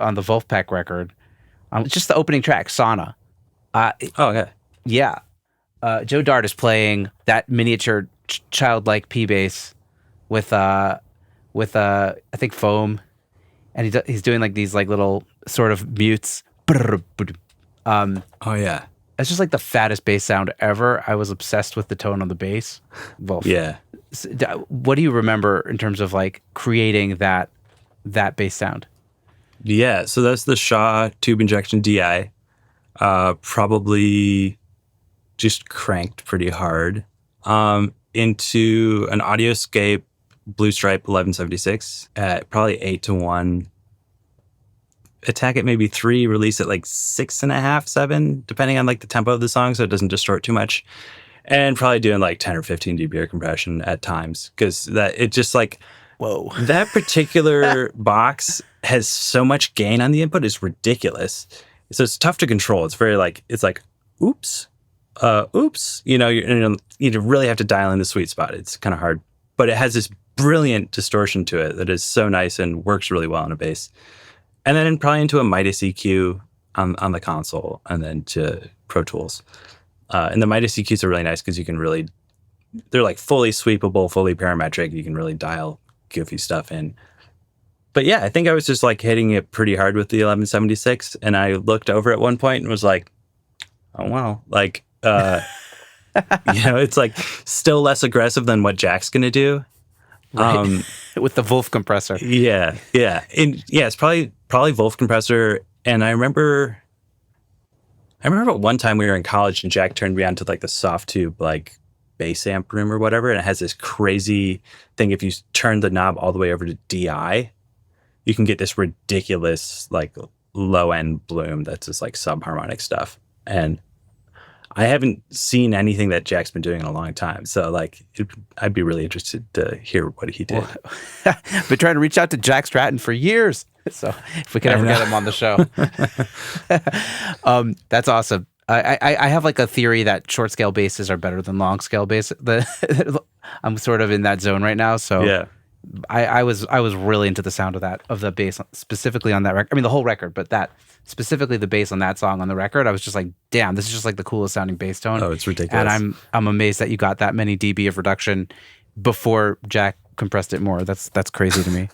on the Vulfpeck record. It's just the opening track, Sauna. Okay. Yeah. Joe Dart is playing that miniature childlike P bass with I think foam, and he's doing like these like little sort of mutes. Oh yeah. It's just like the fattest bass sound ever. I was obsessed with the tone on the bass. Wolf. Yeah. What do you remember in terms of like creating that bass sound? Yeah. So that's the Shaw tube injection DI. Probably just cranked pretty hard. Into an Audioscape Blue Stripe 1176 at probably 8-1. Attack at maybe 3, release at like 6.5, 7, depending on like the tempo of the song, so it doesn't distort too much. And probably doing like 10 or 15 dB compression at times, because that it just like, whoa, that particular box has so much gain on the input, it's ridiculous. So it's tough to control. It's very like, it's like, oops. You know, you really have to dial in the sweet spot. It's kind of hard, but it has this brilliant distortion to it that is so nice and works really well on a bass. And then probably into a Midas EQ on the console, and then to Pro Tools. And the Midas EQs are really nice because you can really, they're like fully sweepable, fully parametric. You can really dial goofy stuff in. But yeah, I think I was just like hitting it pretty hard with the 1176, and I looked over at one point and was like, oh wow, like, you know, it's like still less aggressive than what Jack's gonna do. Right. With the Wolf compressor. Yeah. And yeah, it's probably Wolf compressor. And I remember one time we were in college and Jack turned me on to like the soft tube, like bass amp room or whatever. And it has this crazy thing. If you turn the knob all the way over to DI, you can get this ridiculous, like low end bloom that's just like subharmonic stuff. And I haven't seen anything that Jack's been doing in a long time. So like, I'd be really interested to hear what he did. Well, been trying to reach out to Jack Stratton for years. So if we could ever get him on the show. That's awesome. I have like a theory that short scale basses are better than long scale bass. I'm sort of in that zone right now. So yeah. I was really into the sound of the bass specifically on that record. I mean the whole record, but that specifically the bass on that song on the record, I was just like, damn, this is just like the coolest sounding bass tone. Oh, it's ridiculous. And I'm amazed that you got that many dB of reduction before Jack compressed it more. That's crazy to me.